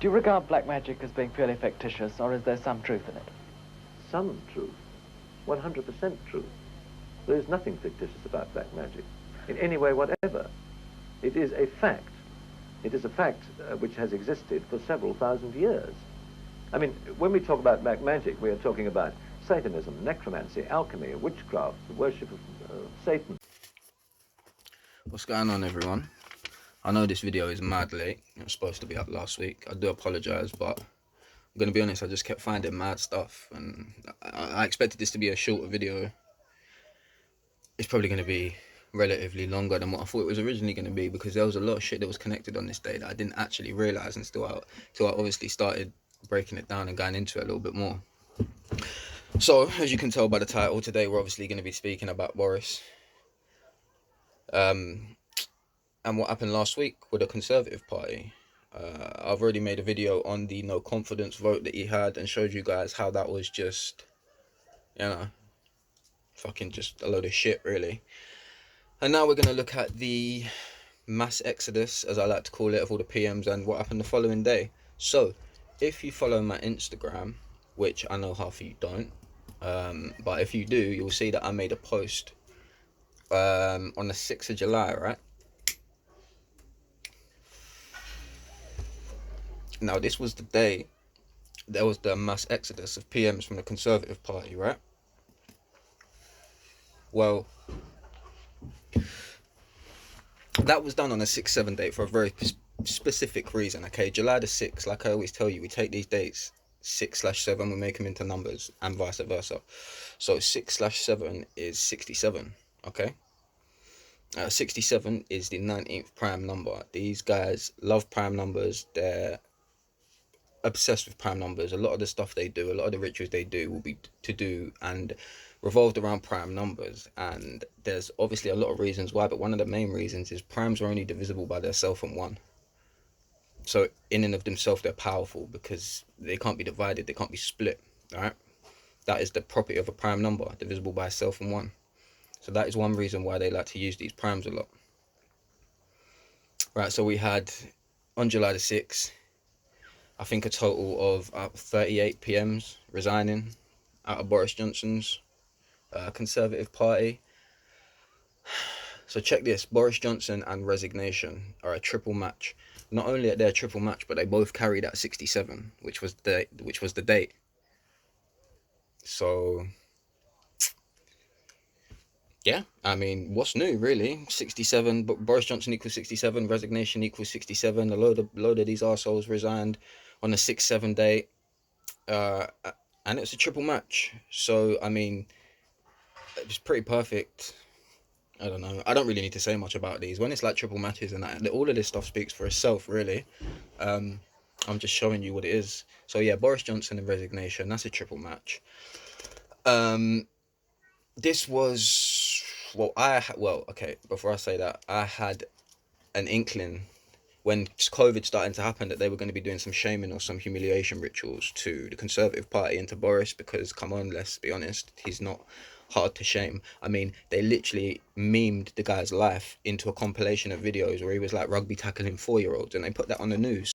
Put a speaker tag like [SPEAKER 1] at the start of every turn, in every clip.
[SPEAKER 1] Do you regard black magic as being purely fictitious, or is there some truth in it?
[SPEAKER 2] Some truth. 100% truth. There is nothing fictitious about black magic, in any way whatever. It is a fact. It is a fact which has existed for several thousand years. I mean, when we talk about black magic, we are talking about Satanism, necromancy, alchemy, witchcraft, the worship of Satan.
[SPEAKER 3] What's going on, everyone? I know this video is mad late. It was supposed to be up last week. I do apologize, but I'm gonna be honest, I just kept finding mad stuff, and I expected this to be a shorter video. It's probably gonna be relatively longer than what I thought it was originally gonna be, because there was a lot of shit that was connected on this day that I didn't actually realize until I obviously started breaking it down and going into it a little bit more. So, as you can tell by the title, today we're obviously going to be speaking about Boris. And what happened last week with the Conservative Party. I've already made a video on the no confidence vote that he had and showed you guys how that was just, you know, fucking just a load of shit, really. And now we're going to look at the mass exodus, as I like to call it, of all the PMs and what happened the following day. So, if you follow my Instagram, which I know half of you don't, but if you do, you'll see that I made a post on the 6th of July, right? Now, this was the day there was the mass exodus of PMs from the Conservative Party, right? Well, that was done on a 6/7 date for a very specific reason, okay? July the 6th, like I always tell you, we take these dates 6/7, we make them into numbers, and vice versa. So 6/7 is 67, okay? 67 is the 19th prime number. These guys love prime numbers. They're obsessed with prime numbers. A lot of the stuff they do, a lot of the rituals they do will be to do and revolved around prime numbers. And there's obviously a lot of reasons why, but one of the main reasons is primes are only divisible by their self and one. So in and of themselves, they're powerful because they can't be divided, they can't be split, all right? That is the property of a prime number, divisible by self and one. So that is one reason why they like to use these primes a lot. Right, so we had, on July the 6th, I think a total of 38 PMs resigning out of Boris Johnson's Conservative Party. So check this, Boris Johnson and Resignation are a triple match. Not only are they a triple match, but they both carried at 67, which was the date. So yeah, I mean, what's new, really? 67, but Boris Johnson equals 67, Resignation equals 67. A load of these arseholes resigned on a 6/7 date, and it's a triple match. So I mean, it's pretty perfect. I don't know. I don't really need to say much about these. When it's like triple matches and that, all of this stuff speaks for itself, really. I'm just showing you what it is. So yeah, Boris Johnson and Resignation, that's a triple match. This was, okay, before I say that, I had an inkling when COVID started to happen that they were going to be doing some shaming or some humiliation rituals to the Conservative Party and to Boris, because, come on, let's be honest, he's not hard to shame. I mean, they literally memed the guy's life into a compilation of videos where he was like rugby tackling 4-year-olds, and they put that on the news.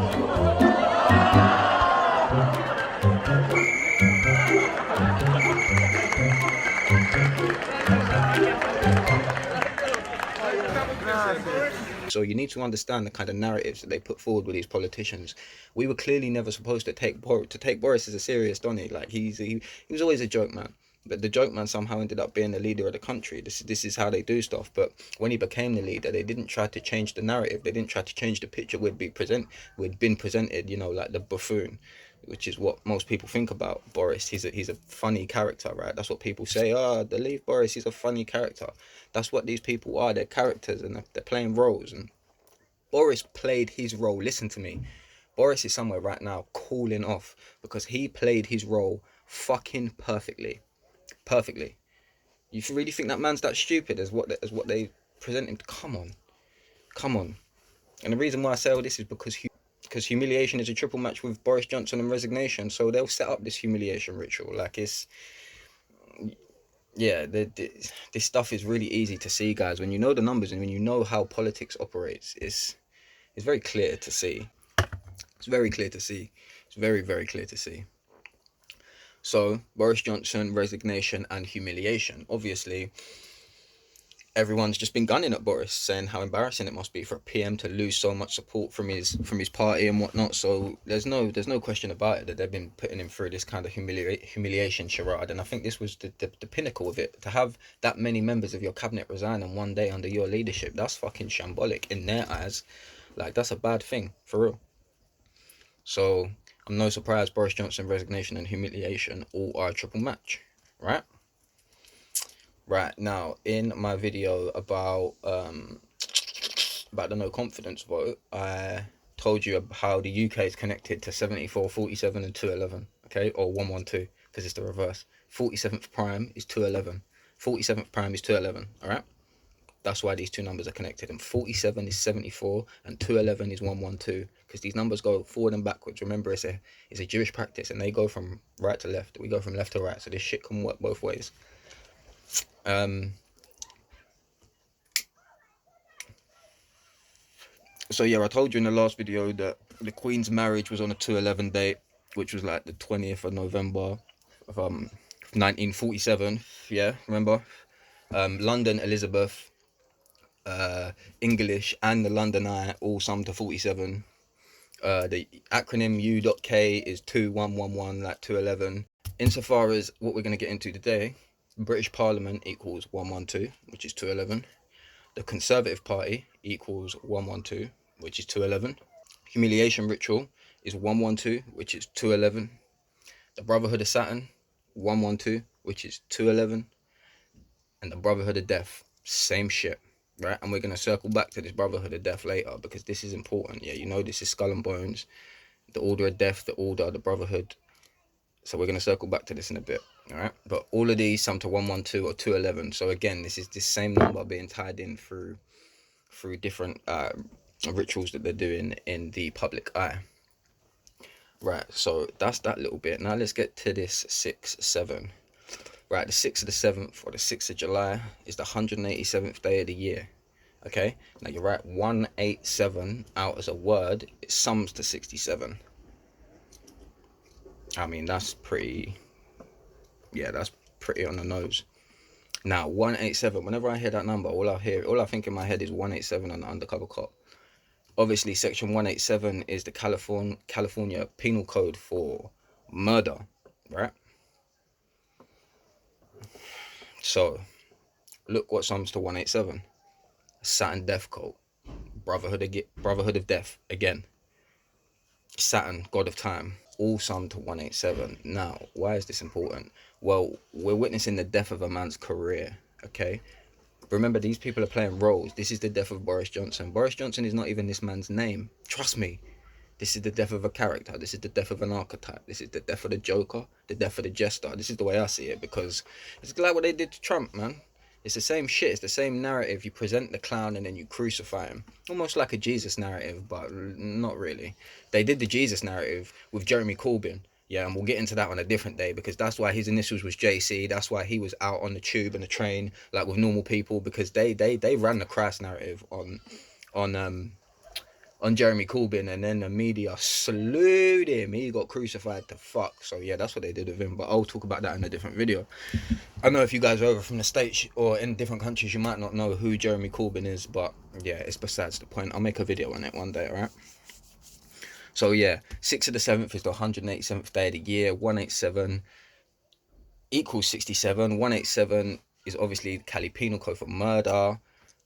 [SPEAKER 3] So you need to understand the kind of narratives that they put forward with these politicians. We were clearly never supposed to take Boris as a serious Donny. Like he was always a joke man. But the joke man somehow ended up being the leader of the country. This is how they do stuff. But when he became the leader, they didn't try to change the narrative. They didn't try to change the picture we'd been presented, you know, like the buffoon, which is what most people think about Boris. He's a funny character, right? That's what people say. They leave Boris, he's a funny character. That's what these people are. They're characters and they're playing roles. And Boris played his role. Listen to me. Boris is somewhere right now cooling off because he played his role fucking perfectly. You really think that man's that stupid as what they present him? Come on. And the reason why I say all this is because Humiliation is a triple match with Boris Johnson and Resignation, so they'll set up this humiliation ritual. Like, it's, yeah, this stuff is really easy to see, guys. When you know the numbers and when you know how politics operates, it's very clear to see. It's very clear to see. It's very, very clear to see. So, Boris Johnson, resignation and humiliation. Obviously, everyone's just been gunning at Boris, saying how embarrassing it must be for a PM to lose so much support from his party and whatnot. So there's no question about it that they've been putting him through this kind of humiliation charade. And I think this was the pinnacle of it. To have that many members of your cabinet resign in one day under your leadership, that's fucking shambolic in their eyes. Like, that's a bad thing, for real. So I'm no surprise Boris Johnson, resignation and humiliation all are a triple match, right? Right, now in my video about the no confidence vote, I told you how the UK is connected to 74, 47 and 211, okay, or 112, because it's the reverse. 47th prime is 211, 47th prime is 211, all right? That's why these two numbers are connected, and 47 is 74 and 211 is 112, because these numbers go forward and backwards. Remember, it's a Jewish practice, and they go from right to left. We go from left to right, so this shit can work both ways. So yeah, I told you in the last video that the Queen's marriage was on a 211 date, which was like the 20th of November of 1947. Yeah, remember? London Elizabeth, English and the London Eye all sum to 47. The acronym U.K is 2111, like 211. Insofar as what we're going to get into today, British Parliament equals 112, which is 211. The Conservative Party equals 112, which is 211. Humiliation Ritual is 112, which is 211. The Brotherhood of Saturn, 112, which is 211. And the Brotherhood of Death, same shit, right? And we're going to circle back to this Brotherhood of Death later, because this is important. Yeah, you know, this is Skull and Bones, the Order of Death, the Order, the Brotherhood. So we're going to circle back to this in a bit, all right? But all of these sum to 112 or 211. So again, this is this same number being tied in through different rituals that they're doing in the public eye. Right, so that's that little bit. Now let's get to this 6-7. Right, the 6th of the 7th, or the 6th of July, is the 187th day of the year. Okay, now you write 187 out as a word, it sums to 67. I mean, that's pretty, yeah, that's pretty on the nose. Now, 187, whenever I hear that number, all I think in my head is 187 and the undercover cop. Obviously, section 187 is the California Penal Code for murder, right? So, look what sums to 187. Saturn Death Cult. Brotherhood of Death, again. Saturn, God of Time, all sum to 187. Now, why is this important? Well, we're witnessing the death of a man's career, okay? Remember, these people are playing roles. This is the death of Boris Johnson. Boris Johnson is not even this man's name. Trust me. This is the death of a character. This is the death of an archetype. This is the death of the Joker, the death of the Jester. This is the way I see it, because it's like what they did to Trump, man. It's the same shit. It's the same narrative. You present the clown and then you crucify him. Almost like a Jesus narrative, but not really. They did the Jesus narrative with Jeremy Corbyn. Yeah, and we'll get into that on a different day, because that's why his initials was JC. That's why he was out on the tube and the train like with normal people, because they ran the Christ narrative on Jeremy Corbyn, and then the media slewed him. He got crucified to fuck. So yeah, that's what they did with him, but I'll talk about that in a different video. I know if you guys are over from the States or in different countries, you might not know who Jeremy Corbyn is, but yeah, it's besides the point. I'll make a video on it one day, alright? So yeah, 6th of the 7th is the 187th day of the year. 187 equals 67. 187 is obviously the Cali Penal Code for murder.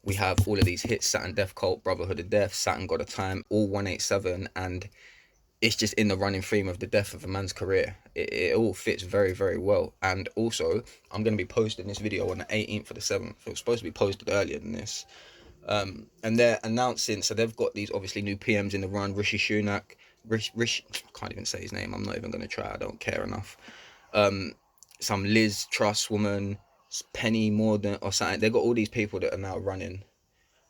[SPEAKER 3] We have all of these hits: Saturn Death Cult, Brotherhood of Death, Saturn God of Time, all 187, and it's just in the running theme of the death of a man's career. It all fits very, very well. And also, I'm going to be posting this video on the 18th of the 7th. It was supposed to be posted earlier than this. And they're announcing, so they've got these obviously new PMs in the run. Rishi Sunak, Rishi, I can't even say his name. I'm not even going to try. I don't care enough. Some Liz Truss woman, Penny Mordaunt or something. They've got all these people that are now running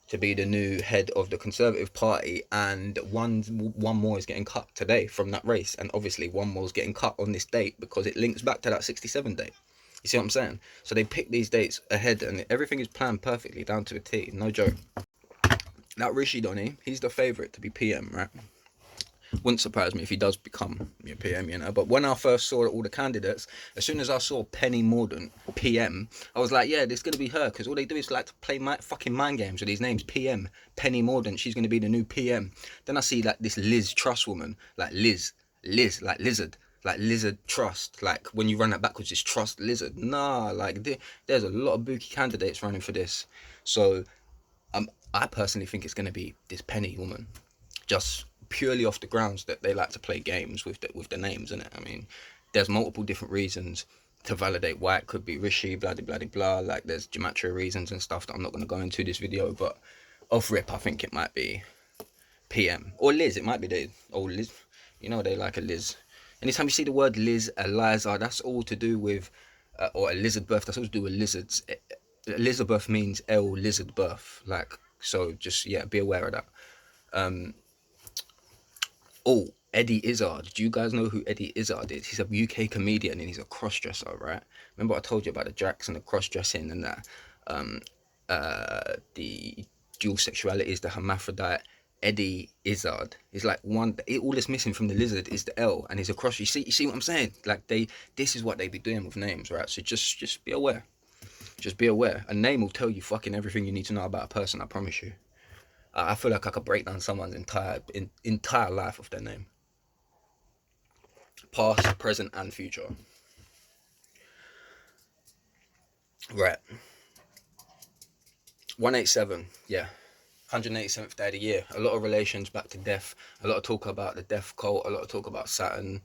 [SPEAKER 3] to be the new head of the Conservative Party, and one more is getting cut today from that race, and obviously one more is getting cut on this date because it links back to that 67 date. You see what I'm saying? So they pick these dates ahead, and everything is planned perfectly down to a T. No joke. That Rishi Donny, he's the favourite to be PM, right? Wouldn't surprise me if he does become PM, you know. But when I first saw all the candidates, as soon as I saw Penny Mordaunt PM, I was like, yeah, this is gonna be her, because all they do is like to play fucking mind games with these names. PM, Penny Mordaunt, she's gonna be the new PM. Then I see like this Liz Truss woman, like Liz, like lizard. Like lizard trust, like when you run that backwards, it's trust lizard. Nah, like there's a lot of bookie candidates running for this. So I personally think it's going to be this Penny woman, just purely off the grounds that they like to play games with the names in it. I mean, there's multiple different reasons to validate why it could be Rishi, blah blah blah blah. Like there's gematria reasons and stuff that I'm not going to go into this video, but off rip, I think it might be PM or Liz. It might be Liz. You know they like a Liz. Anytime you see the word Liz, Eliza, that's all to do with, or Elizabeth. That's all to do with lizards. Elizabeth means lizard birth. Like so, just yeah, be aware of that. Oh, Eddie Izzard. Do you guys know who Eddie Izzard is? He's a UK comedian and he's a crossdresser, right? Remember I told you about the Drax and the crossdressing and that, the dual sexualities, the hermaphrodite. Eddie Izzard is like one. All that's missing from the lizard is the L, and he's a cross. You see what I'm saying? Like this is what they be doing with names, right? So just be aware. Just be aware. A name will tell you fucking everything you need to know about a person. I promise you. I feel like I could break down someone's entire life of their name, past, present, and future. Right. 187. Yeah. 187th day of the year. A lot of relations back to death. A lot of talk about the death cult. A lot of talk about Saturn.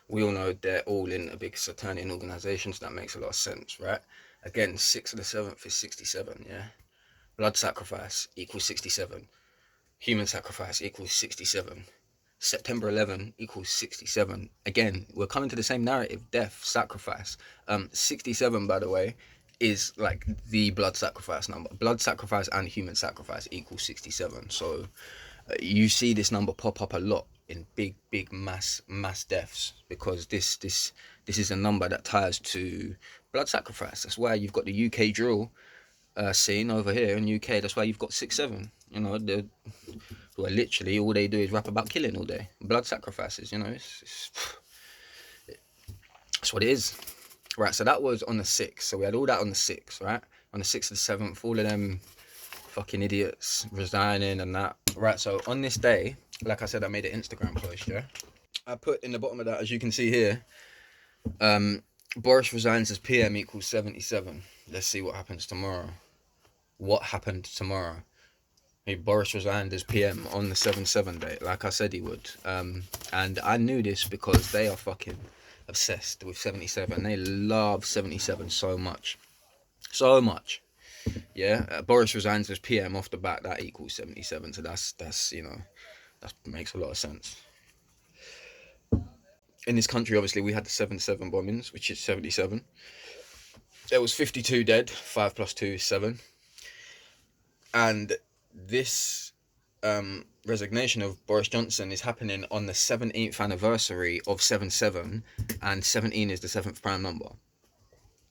[SPEAKER 3] We all know they're all in a big Saturnian organization, so that makes a lot of sense, right? Again, 6 of the 7th is 67, yeah? Blood sacrifice equals 67. Human sacrifice equals 67. September 11 equals 67. Again, we're coming to the same narrative, death, sacrifice. 67, by the way, is like the blood sacrifice number. Blood sacrifice and human sacrifice equals 67. So you see this number pop up a lot in big mass deaths, because this is a number that ties to blood sacrifice. That's why you've got the UK drill scene over here in UK. That's why you've got 6-7. You know, who are literally all they do is rap about killing all day, blood sacrifices. You know, that's what it is. Right, so that was on the 6th. So we had all that on the 6th, right? On the 6th of the 7th, all of them fucking idiots resigning and that. Right, so on this day, like I said, I made an Instagram post, yeah? I put in the bottom of that, as you can see here, Boris resigns as PM equals 77. Let's see what happens tomorrow. What happened tomorrow? Boris resigned as PM on the 7-7 date, like I said he would. And I knew this because they are fucking obsessed with 77. They love 77 so much. So much. Yeah, Boris resigns as PM off the bat, that equals 77. So that's you know, that makes a lot of sense. In this country, obviously, we had the 7-7 bombings, which is 77. There was 52 dead, 5 plus 2 is 7. And this resignation of Boris Johnson is happening on the 17th anniversary of 7-7, and 17 is the 7th prime number.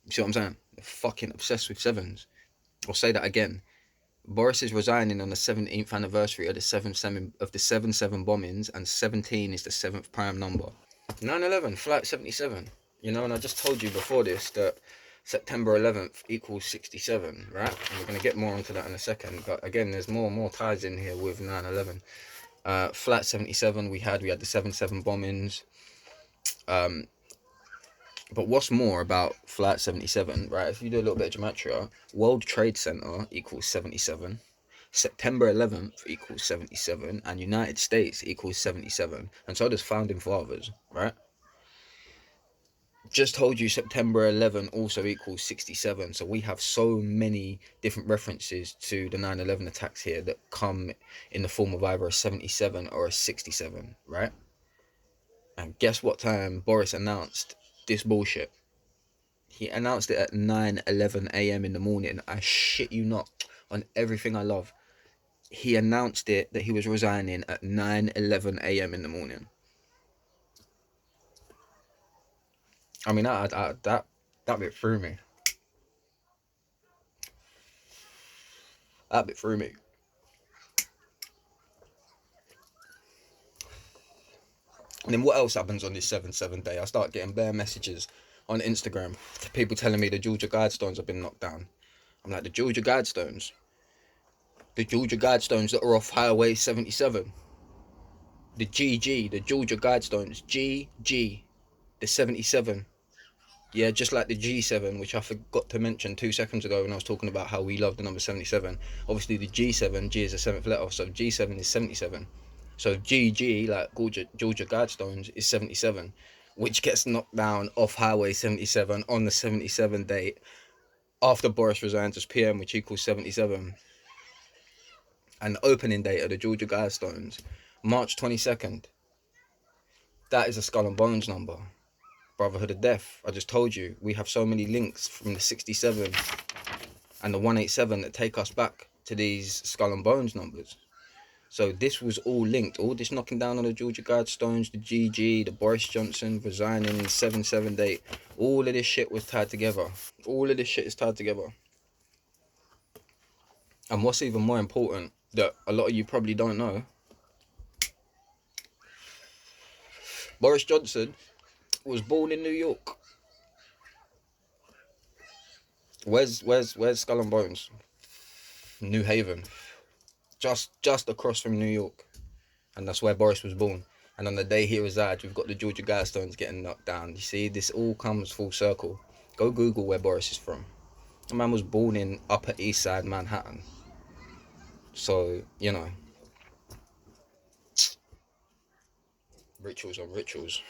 [SPEAKER 3] You see what I'm saying? They're fucking obsessed with sevens. I'll say that again. Boris is resigning on the 17th anniversary of the 7-7 bombings, and 17 is the 7th prime number. 9/11, Flight 77. You know, and I just told you before this that September 11th equals 67, right? And we're going to get more onto that in a second. But again, there's more ties in here with 9/11. Flight 77, we had the 7-7 bombings. But what's more about Flight 77, right? If you do a little bit of gematria, World Trade Center equals 77. September 11th equals 77, and United States equals 77, and so does Founding Fathers, right? Just told you September 11 also equals 67, so we have so many different references to the 9/11 attacks here that come in the form of either a 77 or a 67, right? And guess what time Boris announced this bullshit? He announced it at 9:11 a.m. in the morning. I shit you not, on everything I love. He announced it that he was resigning at 9:11 a.m. in the morning. I mean, that bit threw me. That bit threw me. And then what else happens on this 7-7 day? I start getting bare messages on Instagram to people telling me the Georgia Guidestones have been knocked down. I'm like, the Georgia Guidestones that are off Highway 77. The GG, the Georgia Guidestones, GG, the 77. Yeah, just like the G7, which I forgot to mention 2 seconds ago when I was talking about how we love the number 77. Obviously, the G7, G is the 7th letter, so G7 is 77. So GG, like Georgia Guidestones, is 77, which gets knocked down off Highway 77 on the 77 date after Boris resigns as PM, which equals 77. And the opening date of the Georgia Guidestones, March 22nd. That is a skull and bones number. Brotherhood of Death. I just told you, we have so many links from the 67 and the 187 that take us back to these skull and bones numbers. So this was all linked. All this knocking down on the Georgia Guidestones, the GG, the Boris Johnson resigning, the 7-7 date. All of this shit was tied together. All of this shit is tied together. And what's even more important, that a lot of you probably don't know, Boris Johnson was born in New York. Where's Skull and Bones? New Haven. Just across from New York. And that's where Boris was born. And on the day he resides, we've got the Georgia Guidestones getting knocked down. You see, this all comes full circle. Go Google where Boris is from. The man was born in Upper East Side, Manhattan. So, you know, rituals on rituals.